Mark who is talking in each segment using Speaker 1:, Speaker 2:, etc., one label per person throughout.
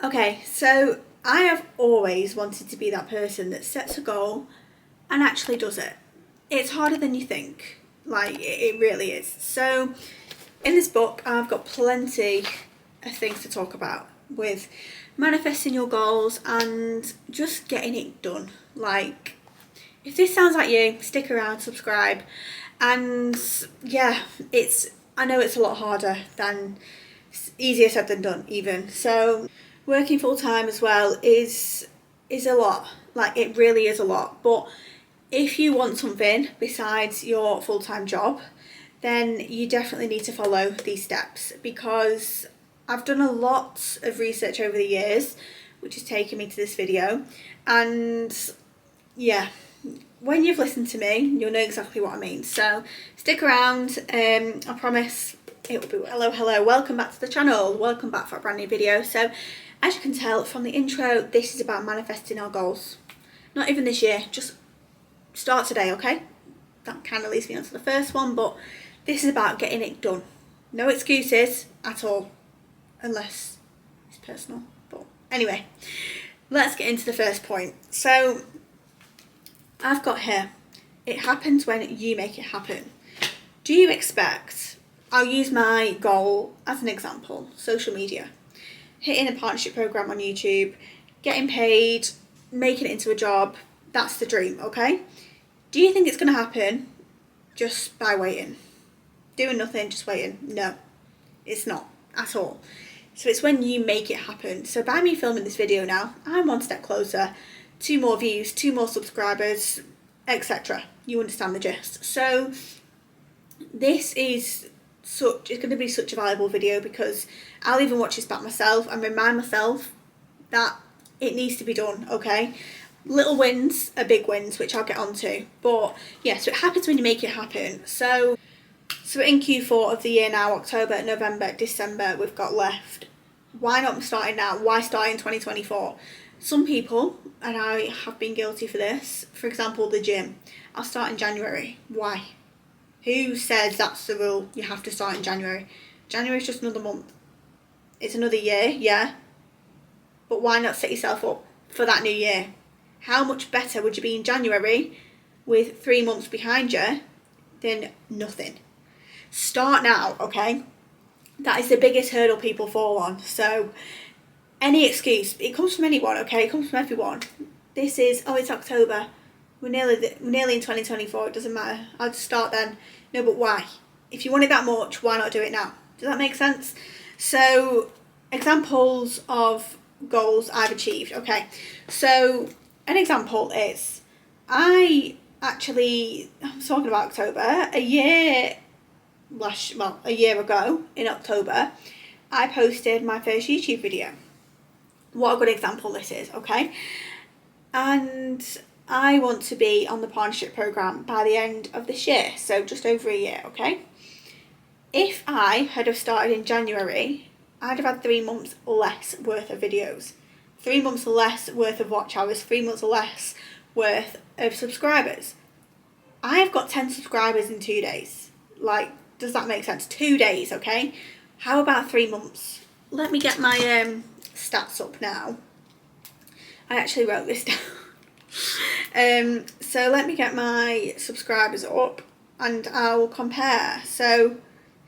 Speaker 1: Okay, so I have always wanted to be that person that sets a goal and actually does it. It's harder than you think, like it really is. So in this book I've got plenty of things to talk about with manifesting your goals and just getting it done. Like, if this sounds like you, stick around, subscribe. And yeah, I know it's a lot harder than, easier said than done even. So working full time as well is a lot. Like, it really is a lot. But if you want something besides your full-time job, then you definitely need to follow these steps, because I've done a lot of research over the years, which has taken me to this video. And yeah, when you've listened to me, you'll know exactly what I mean. So stick around. I promise it will be. Hello, welcome back to the channel. Welcome back for a brand new video. So as you can tell from the intro, this is about manifesting our goals. Not even this year, just start today, okay? That kind of leads me on to the first one, but this is about getting it done. No excuses at all, unless it's personal. But anyway, let's get into the first point. So I've got here, it happens when you make it happen. Do you expect, I'll use my goal as an example, social media, hitting a partnership program on YouTube, getting paid, making it into a job. That's the dream, okay? Do you think it's going to happen just by waiting? Doing nothing, just waiting? No, it's not at all. So it's when you make it happen. So by me filming this video now, I'm one step closer, 2 more views, 2 more subscribers, etc. You understand the gist. So this is it's going to be such a valuable video, because I'll even watch this back myself and remind myself that it needs to be done, okay? Little wins are big wins, which I'll get onto. But yeah, so it happens when you make it happen. So we're in Q4 of the year now, October, November, December we've got left. Why not starting now? Why start in 2024? Some people, and I have been guilty for this, for example, the gym. I'll start in January. Why? Who says that's the rule? You have to start in January. January's just another month. It's another year, yeah. But why not set yourself up for that new year? How much better would you be in January with 3 months behind you than nothing? Start now, okay? That is the biggest hurdle people fall on. So any excuse, it comes from anyone, okay? It comes from everyone. This is, oh, it's October. We're nearly in 2024. It doesn't matter. I'll just start then. No, but why? If you want it that much, why not do it now? Does that make sense? So examples of goals I've achieved. Okay, so an example is I'm talking about October, a year ago in October, I posted my first YouTube video. What a good example this is, okay? And I want to be on the partnership program by the end of this year, so just over a year, okay? If I had have started in January, I'd have had 3 months less worth of videos, 3 months less worth of watch hours, 3 months less worth of subscribers. I've got 10 subscribers in 2 days. Like, does that make sense? 2 days, okay? How about 3 months? Let me get my stats up now. I actually wrote this down. So let me get my subscribers up and I'll compare. So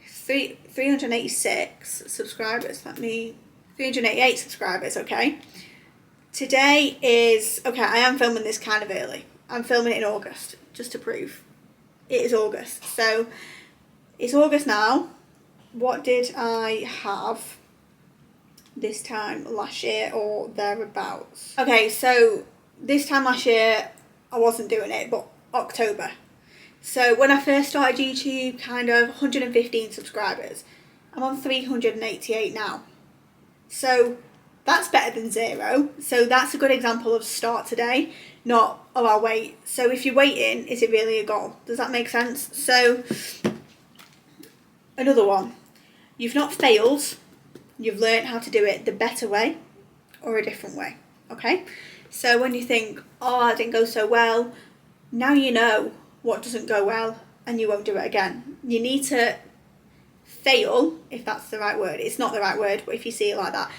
Speaker 1: 386 subscribers. 388 subscribers, okay? Today is, okay, I am filming this kind of early. I'm filming it in August, just to prove. It is August. So it's August now. What did I have this time last year or thereabouts? Okay, so this time last year I wasn't doing it, but October. So when I first started YouTube, kind of 115 subscribers. I'm on 388 now. So that's better than 0. So that's a good example of start today, not, oh, I'll wait. So if you're waiting, is it really a goal? Does that make sense? So another one. You've not failed. You've learned how to do it the better way or a different way, okay? So when you think, oh, that didn't go so well, now you know what doesn't go well and you won't do it again. You need to fail, if that's the right word. It's not the right word, but if you see it like that.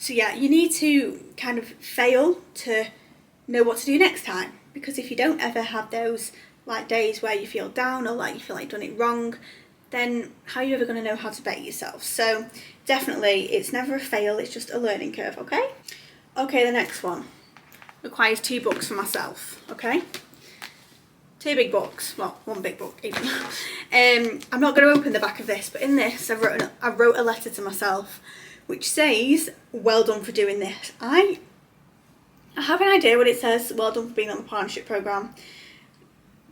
Speaker 1: So yeah, you need to kind of fail to know what to do next time, because if you don't ever have those like days where you feel down or like you feel like you've done it wrong, then how are you ever going to know how to better yourself? So definitely, it's never a fail, it's just a learning curve, okay? Okay, the next one requires 2 books for myself, okay? 2 big books, well, 1 big book even. I'm not going to open the back of this, but in this I wrote a letter to myself which says, well done for doing this. I have an idea what it says, well done for being on the partnership programme,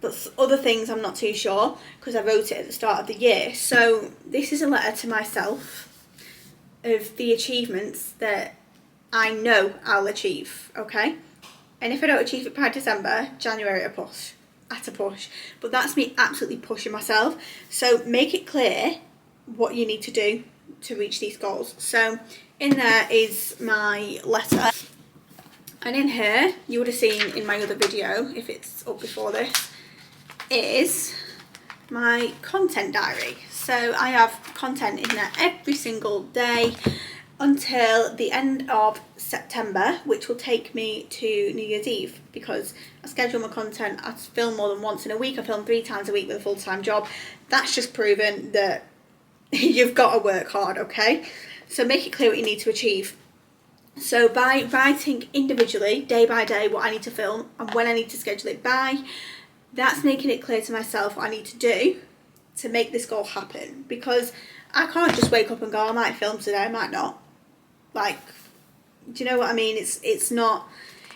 Speaker 1: but other things I'm not too sure because I wrote it at the start of the year. So this is a letter to myself of the achievements that I know I'll achieve, okay? And if I don't achieve it by December, January at a push. But that's me absolutely pushing myself. So make it clear what you need to do to reach these goals. So in there is my letter. And in here, you would have seen in my other video, if it's up before this, is my content diary. So I have content in there every single day until the end of September, which will take me to New Year's Eve, because I schedule my content. I film more than once in a week. I film 3 times a week with a full-time job. That's just proven that you've got to work hard, okay? So make it clear what you need to achieve. So by writing individually, day by day, what I need to film and when I need to schedule it by, that's making it clear to myself what I need to do to make this goal happen. Because I can't just wake up and go, I might film today, I might not. Like, do you know what I mean? It's not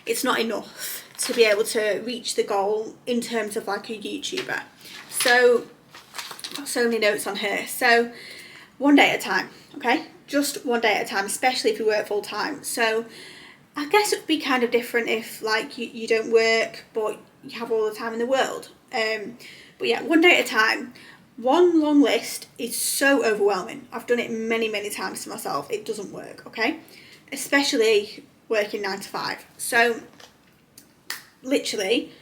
Speaker 1: enough to be able to reach the goal in terms of like a YouTuber. So I've got so many notes on here. So 1 day at a time, okay? Just 1 day at a time, especially if you work full time. So I guess it would be kind of different if like you don't work but you have all the time in the world. But yeah, 1 day at a time. One long list is so overwhelming. I've done it many times to myself. It doesn't work, okay? Especially working 9 to 5. So literally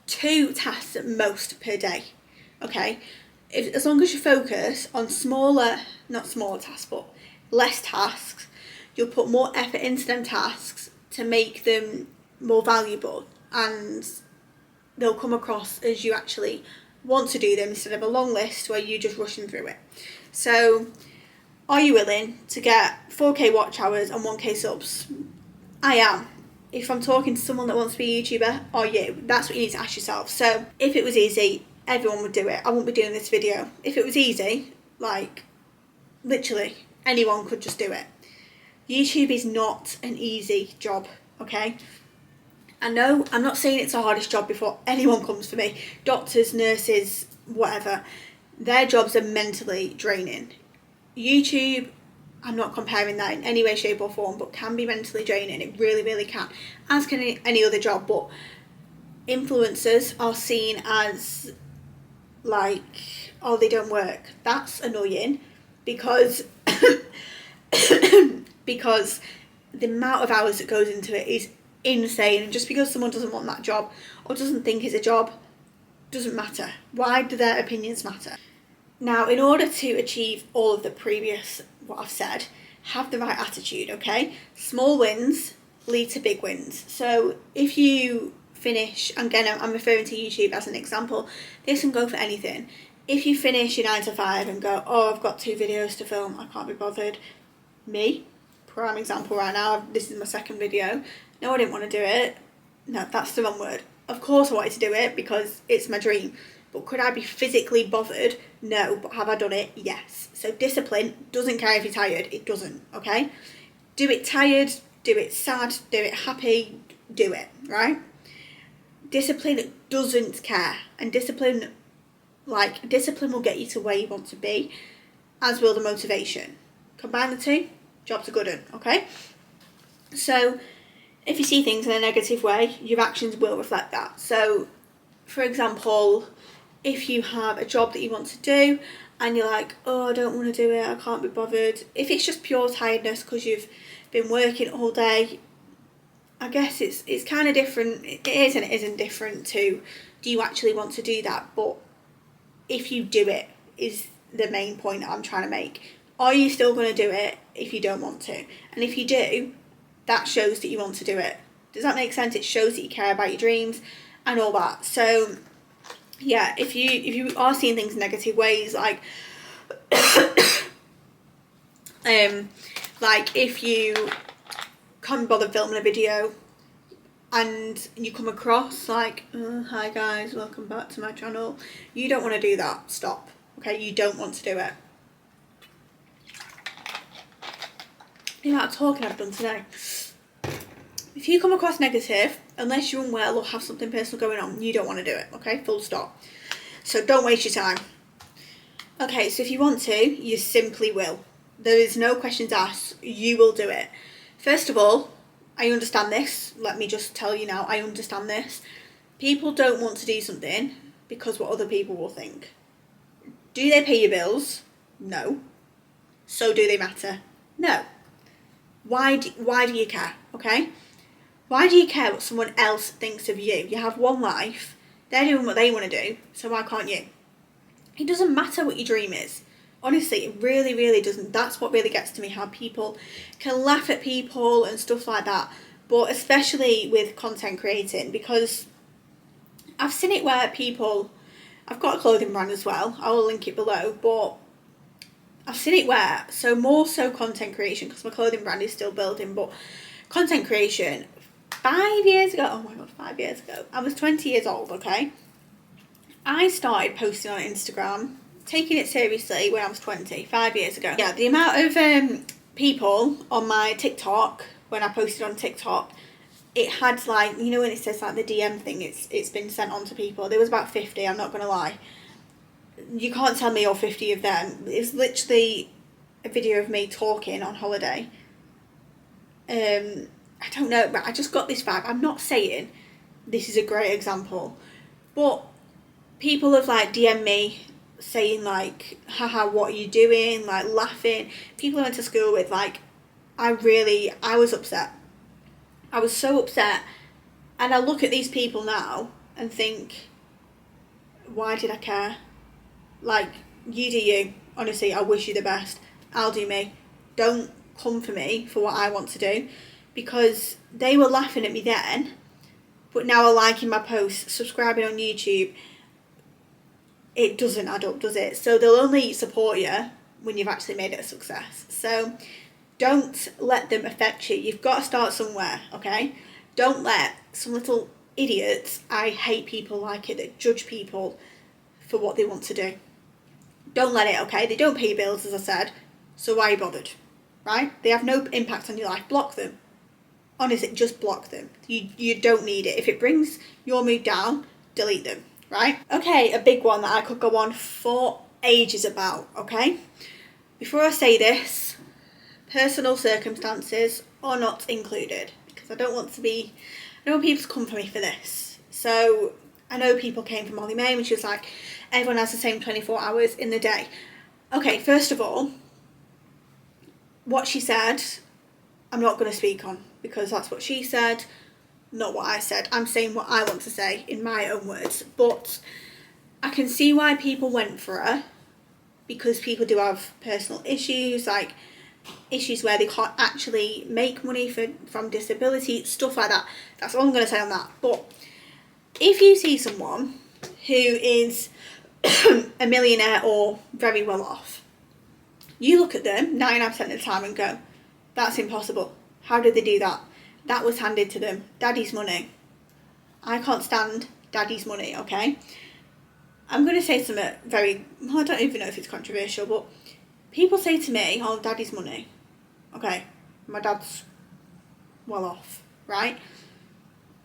Speaker 1: 2 tasks at most per day, okay? As long as you focus on not smaller tasks, but less tasks, you'll put more effort into them tasks to make them more valuable, and they'll come across as you actually want to do them instead of a long list where you're just rushing through it. So are you willing to get 4k watch hours and 1k subs? I am. If I'm talking to someone that wants to be a YouTuber, are you? That's what you need to ask yourself. So if it was easy, everyone would do it. I wouldn't be doing this video. If it was easy, like literally anyone could just do it. YouTube is not an easy job, okay? I know, I'm not saying it's the hardest job before anyone comes for me. Doctors, nurses, whatever, their jobs are mentally draining. YouTube, I'm not comparing that in any way, shape or form, but can be mentally draining. It really can, as can any other job. But influencers are seen as like, oh, they don't work. That's annoying because because the amount of hours that goes into it is insane. And just because someone doesn't want that job or doesn't think it's a job doesn't matter. Why do their opinions matter? Now, in order to achieve all of the previous what I've said, have the right attitude, okay? Small wins lead to big wins. So if you finish, again I'm referring to YouTube as an example, this can go for anything. If you finish your 9 to 5 and go, oh, I've got 2 videos to film, I can't be bothered. Me, prime example right now, this is my 2nd video. No, I didn't want to do it. No, that's the wrong word. Of course I wanted to do it because it's my dream. But could I be physically bothered? No. But have I done it? Yes. So discipline doesn't care if you're tired. It doesn't, okay? Do it tired, do it sad, do it happy, do it, right? Discipline doesn't care. And discipline will get you to where you want to be, as will the motivation. Combine the 2, job's a good one, okay? So if you see things in a negative way, your actions will reflect that. So, for example, if you have a job that you want to do and you're like, oh, I don't want to do it, I can't be bothered. If it's just pure tiredness because you've been working all day, I guess it's kind of different. It is and it isn't different to, do you actually want to do that? But if you do it is the main point that I'm trying to make. Are you still going to do it if you don't want to? And if you do, that shows that you want to do it. Does that make sense? It shows that you care about your dreams and all that. So yeah, if you are seeing things in negative ways, like like if you can't bother filming a video and you come across like, oh, hi guys, welcome back to my channel, you don't want to do that. Stop. Okay, you don't want to do it. The amount of talking I've done today. If you come across negative, unless you're unwell or have something personal going on, you don't want to do it. Okay, full stop. So don't waste your time. Okay, so if you want to, you simply will. There is no questions asked. You will do it. First of all, I understand this. Let me just tell you now, I understand this. People don't want to do something because what other people will think. Do they pay your bills? No. So do they matter? No. Why do you care? Okay? Why do you care what someone else thinks of you? You have one life. They're doing what they want to do. So why can't you? It doesn't matter what your dream is. Honestly, it really, really doesn't. That's what really gets to me, how people can laugh at people and stuff like that. But especially with content creating, because I've seen it where people, I've got a clothing brand as well, I will link it below, but I've seen it where, so more so content creation, because my clothing brand is still building, but content creation, 5 years ago, oh my god, 5 years ago, I was 20 years old, okay? I started posting on Instagram, taking it seriously when I was 20, 5 years ago. Yeah, the amount of people on my TikTok, when I posted on TikTok, it had like, you know when it says like the DM thing, it's been sent on to people. There was about 50, I'm not going to lie. You can't tell me all 50 of them. It was literally a video of me talking on holiday. I don't know, but I just got this vibe. I'm not saying this is a great example, but people have like DM'd me saying like, haha, what are you doing? Like laughing. People I went to school with, like, I was upset. I was so upset. And I look at these people now and think, why did I care? Like, you do you. Honestly, I wish you the best. I'll do me. Don't come for me for what I want to do. Because they were laughing at me then, but now are liking my posts, subscribing on YouTube. It doesn't add up, does it? So they'll only support you when you've actually made it a success. So don't let them affect you. You've got to start somewhere, okay? Don't let some little idiots, I hate people like it, that judge people for what they want to do. Don't let it, okay? They don't pay your bills, as I said, so why are you bothered, right? They have no impact on your life. Block them. Honestly, just block them. You don't need it. If it brings your mood down, delete them, right? Okay, a big one that I could go on for ages about, okay? Before I say this, personal circumstances are not included, because I don't want people to come for me for this. So I know people came from Molly May when she was like, everyone has the same 24 hours in the day. Okay, first of all, what she said, I'm not going to speak on, because that's what she said, not what I said. I'm saying what I want to say in my own words. But I can see why people went for her, because people do have personal issues, like issues where they can't actually make money from disability, stuff like that. That's all I'm going to say on that. But if you see someone who is a millionaire or very well off, you look at them 99% of the time and go, that's impossible. How did they do that? That was handed to them. Daddy's money. I can't stand daddy's money, okay? I'm going to say something I don't even know if it's controversial, but people say to me, oh, daddy's money. Okay, my dad's well off, right?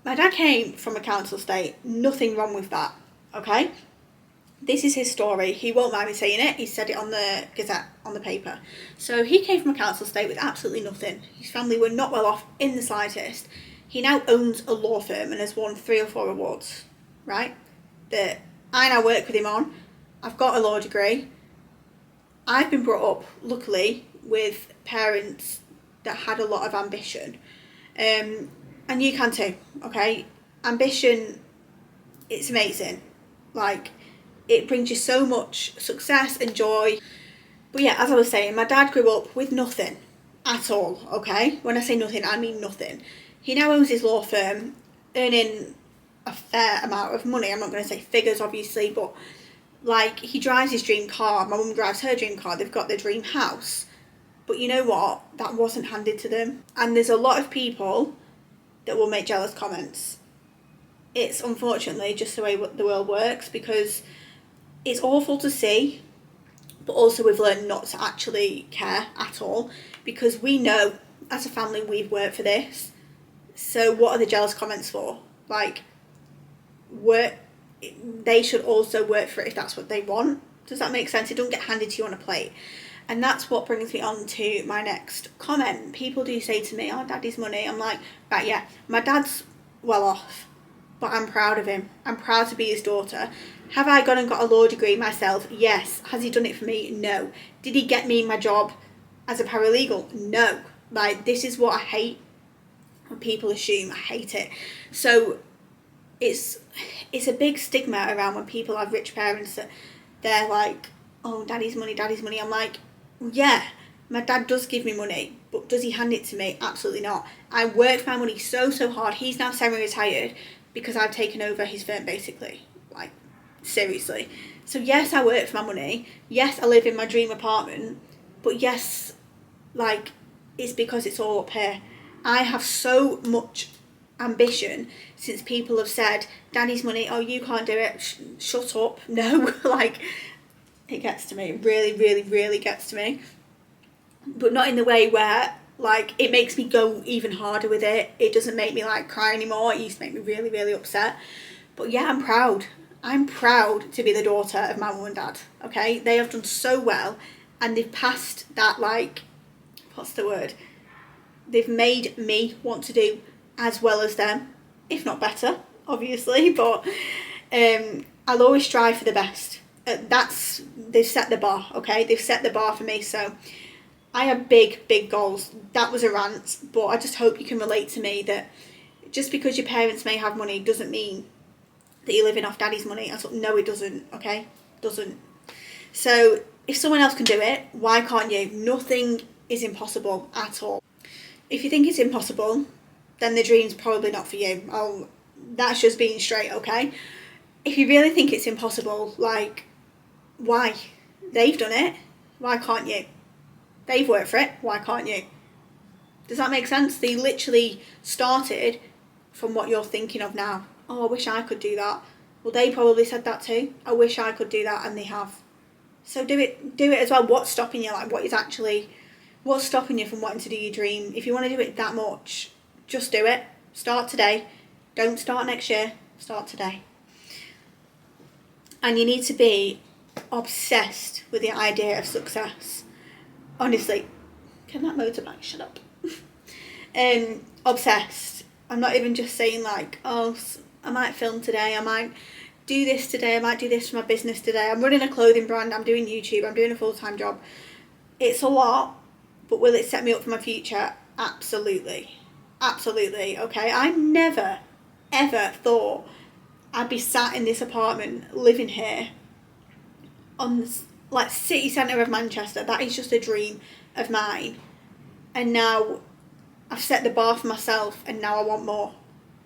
Speaker 1: My dad came from a council estate. Nothing wrong with that, okay? This is his story. He won't mind me saying it. He said it on the Gazette, on the paper. So he came from a council estate with absolutely nothing. His family were not well off in the slightest. He now owns a law firm and has won 3 or 4 awards, right? That I now work with him on. I've got a law degree. I've been brought up, luckily, with parents that had a lot of ambition. And you can too, okay? Ambition, it's amazing. Like, it brings you so much success and joy. But yeah, as I was saying, my dad grew up with nothing. at all, okay? When I say nothing, I mean nothing. He now owns his law firm, earning a fair amount of money. I'm not going to say figures, obviously, but like, he drives his dream car. My mum drives her dream car. They've got their dream house. But you know what? That wasn't handed to them. And there's a lot of people that will make jealous comments. It's unfortunately just the way the world works, because it's awful to see, but also we've learned not to actually care at all, because we know as a family we've worked for this. So what are the jealous comments for? Like, they should also work for it if that's what they want. Does that make sense? It doesn't get handed to you on a plate. And that's what brings me on to my next comment. People do say to me, oh, daddy's money. I'm like, right, yeah, my dad's well off, but I'm proud of him. I'm proud to be his daughter. Have I gone and got a law degree myself? Yes. Has he done it for me? No. Did he get me my job as a paralegal? No. Like, this is what I hate when people assume. I hate it. So it's a big stigma around when people have rich parents that they're like, oh, daddy's money, daddy's money. I'm like, yeah, my dad does give me money, but does he hand it to me? Absolutely not. I work for my money so hard. He's now semi-retired because I've taken over his firm, basically. Like, seriously. So yes, I work for my money. Yes, I live in my dream apartment. But yes, like, it's because it's all up here. I have so much ambition since people have said, daddy's money, oh, you can't do it, shut up. No, like, it gets to me. It really gets to me. But not in the way where, like, it makes me go even harder with it. It doesn't make me, like, cry anymore. It used to make me really upset. But yeah, I'm proud. I'm proud to be the daughter of my mum and dad, okay? They have done so well, and they've passed that, like, what's the word? They've made me want to do as well as them, if not better, obviously, but I'll always strive for the best. They've set the bar, okay? They've set the bar for me, so I have big goals. That was a rant, but I just hope you can relate to me that just because your parents may have money doesn't mean that you're living off daddy's money. No, it doesn't, okay? Doesn't. So if someone else can do it, why can't you? Nothing is impossible at all. If you think it's impossible, then the dream's probably not for you. Oh, that's just being straight, okay? If you really think it's impossible, like, why? They've done it. Why can't you? They've worked for it. Why can't you? Does that make sense? They literally started from what you're thinking of now. Oh, I wish I could do that. Well, they probably said that too. I wish I could do that, and they have. So do it as well. What's stopping you? Like, what's stopping you from wanting to do your dream? If you want to do it that much, just do it. Start today. Don't start next year. Start today. And you need to be obsessed with the idea of success. Honestly, can that motorbike shut up? Obsessed. I'm not even just saying like, oh, I might film today, I might do this today, I might do this for my business today. I'm running a clothing brand, I'm doing YouTube, I'm doing a full-time job. It's a lot, but will it set me up for my future? Absolutely. Absolutely, okay? I never, ever thought I'd be sat in this apartment, living here, on the, like, city centre of Manchester. That is just a dream of mine. And now I've set the bar for myself, and now I want more.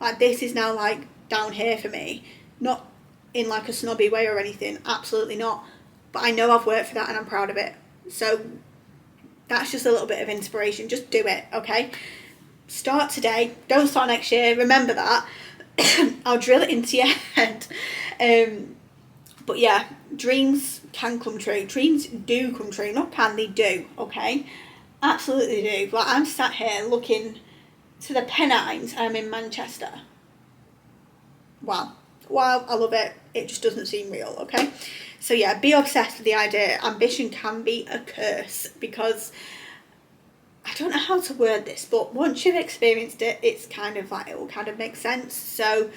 Speaker 1: Like, this is now, like, down here for me. Not in, like, a snobby way or anything. Absolutely not. But I know I've worked for that, and I'm proud of it. So that's just a little bit of inspiration. Just do it, okay? Start today. Don't start next year. Remember that. I'll drill it into your head. But yeah, dreams can come true. Dreams do come true. Not can, they do, okay? Absolutely do. Like, I'm sat here looking to the Pennines and I'm in Manchester. Wow, I love it. It just doesn't seem real, okay? So yeah, be obsessed with the idea. Ambition can be a curse, because I don't know how to word this, but once you've experienced it, it's kind of like, it will kind of make sense. So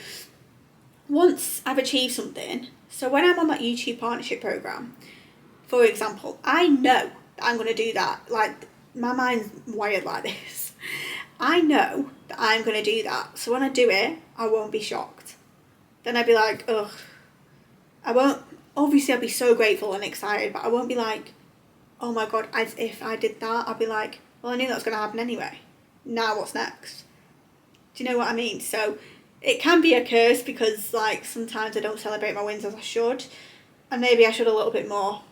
Speaker 1: once I've achieved something, so when I'm on that YouTube partnership program, for example, I know that I'm going to do that. Like, my mind's wired like this. I know that I'm going to do that. So when I do it, I won't be shocked. Then I'd be like, ugh. I won't, obviously I'll be so grateful and excited, but I won't be like, oh my God, as if I did that. I'll be like, Well, I knew that was going to happen anyway. Now what's next? Do you know what I mean? So it can be a curse because like sometimes I don't celebrate my wins as I should, and maybe I should a little bit more,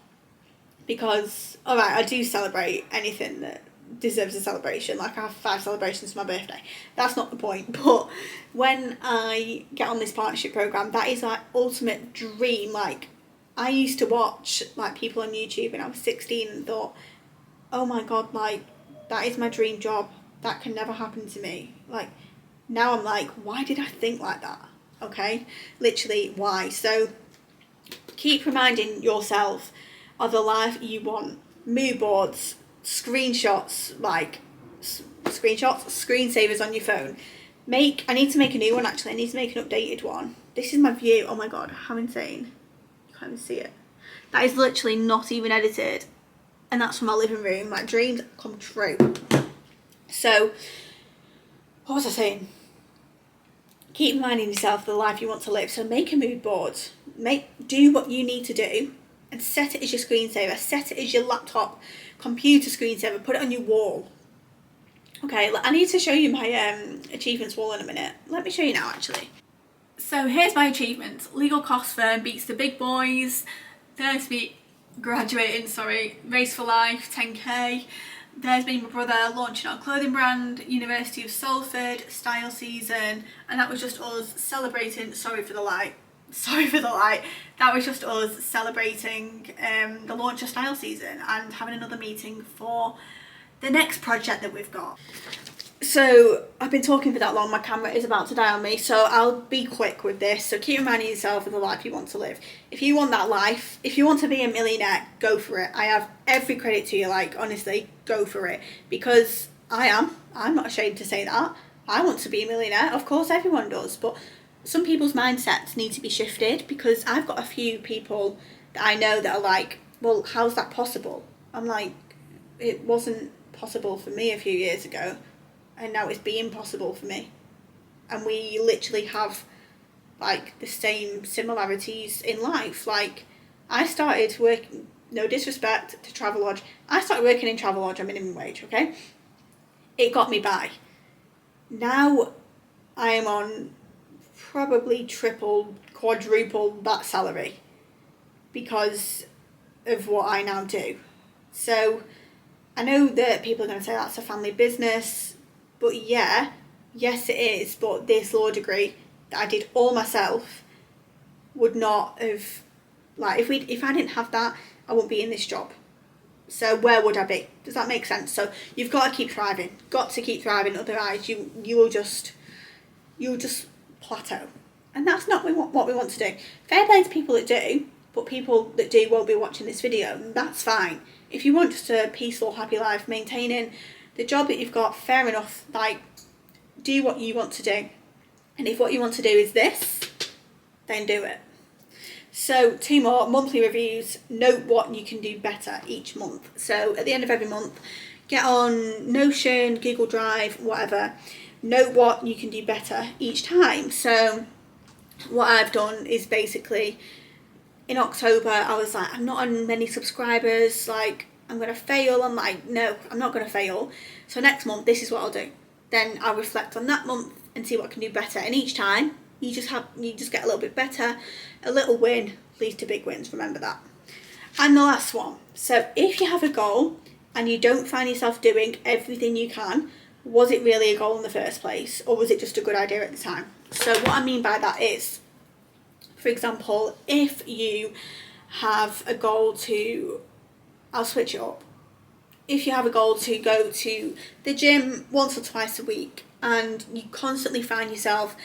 Speaker 1: because alright, I do celebrate anything that deserves a celebration. Like I have 5 celebrations for my birthday. That's not the point. But when I get on this partnership program, that is like ultimate dream. Like I used to watch like people on YouTube when I was 16 and thought, oh my god, like that is my dream job. That can never happen to me. Like now I'm like, why did I think like that? Okay, literally why? So keep reminding yourself of the life you want. Mood boards, screenshots, screensavers on your phone. I need to make a new one actually. I need to make an updated one. This is my view. Oh my god, how insane. You can't even see it. That is literally not even edited. And that's from my living room. My dreams come true. So, what was I saying? Keep reminding yourself of the life you want to live. So make a mood board. Do what you need to do and set it as your screensaver. Set it as your laptop, computer screensaver. Put it on your wall. Okay, I need to show you my achievements wall in a minute. Let me show you now actually. So here's my achievements. Legal cost firm beats the big boys. There's me graduating, race for life, 10k. There's me and my brother launching our clothing brand, University of Salford, style season, and that was just us celebrating, sorry for the light, that was just us celebrating the launch of style season and having another meeting for the next project that we've got. So I've been talking for that long, my camera is about to die on me, so I'll be quick with this. So keep reminding yourself of the life you want to live. If you want that life, if you want to be a millionaire, go for it. I have every credit to you, like honestly, go for it. Because I'm not ashamed to say that. I want to be a millionaire, of course everyone does, but some people's mindsets need to be shifted, because I've got a few people that I know that are like, well, how's that possible? I'm like, it wasn't possible for me a few years ago. And now it's being possible for me. And we literally have like the same similarities in life. Like I started working, no disrespect to Travelodge, I started working in Travelodge on minimum wage, okay? It got me by. Now I am on probably triple, quadruple that salary because of what I now do. So I know that people are going to say that's a family business. But yeah, yes it is, but this law degree that I did all myself would not have, like if I didn't have that, I wouldn't be in this job. So where would I be? Does that make sense? So you've got to keep thriving. Got to keep thriving, otherwise you'll just plateau. And that's not what we want to do. Fair play to people that do, but people that do won't be watching this video, and that's fine. If you want just a peaceful, happy life, maintaining the job that you've got, fair enough, like do what you want to do. And if what you want to do is this, then do it. So 2 more monthly reviews. Note what you can do better each month. So at the end of every month, get on Notion, Google Drive, whatever. Note what you can do better each time. So what I've done is basically in October I was like, I'm not on many subscribers, like I'm going to fail. I'm like, no, I'm not going to fail. So next month, this is what I'll do. Then I'll reflect on that month and see what I can do better. And each time, you just get a little bit better. A little win leads to big wins, remember that. And the last one. So if you have a goal and you don't find yourself doing everything you can, was it really a goal in the first place? Or was it just a good idea at the time? So what I mean by that is, for example, if you have a goal to, I'll switch it up. If you have a goal to go to the gym once or twice a week and you constantly find yourself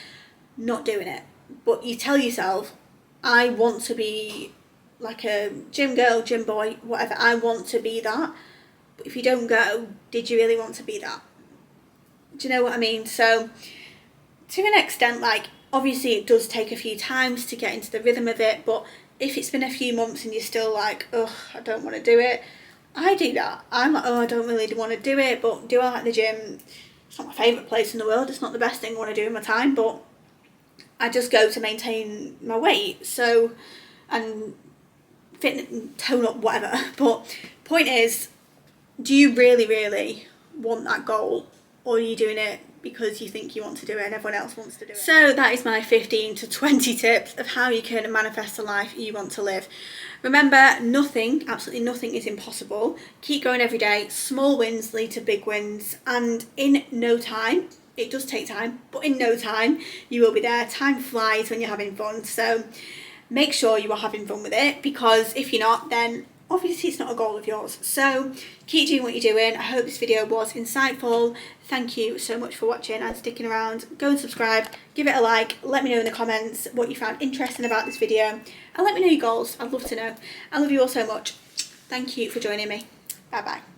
Speaker 1: not doing it, but you tell yourself, I want to be like a gym girl, gym boy, whatever, I want to be that. But if you don't go, did you really want to be that? Do you know what I mean? So to an extent, like obviously it does take a few times to get into the rhythm of it, but if it's been a few months and you're still like, ugh, I don't want to do it, I do that. I'm like, oh, I don't really want to do it, but do I like the gym? It's not my favourite place in the world. It's not the best thing I want to do in my time, but I just go to maintain my weight. So, and fit, tone up, whatever. But point is, do you really, really want that goal, or are you doing it because you think you want to do it and everyone else wants to do it? So that is my 15 to 20 tips of how you can manifest a life you want to live. Remember, nothing, absolutely nothing is impossible. Keep going every day. Small wins lead to big wins, and in no time, it does take time, but in no time you will be there. Time flies when you're having fun, so make sure you are having fun with it, because if you're not, then obviously it's not a goal of yours. So keep doing what you're doing. I hope this video was insightful. Thank you so much for watching and sticking around. Go and subscribe, give it a like, let me know in the comments what you found interesting about this video, and let me know your goals. I'd love to know. I love you all so much. Thank you for joining me. Bye bye.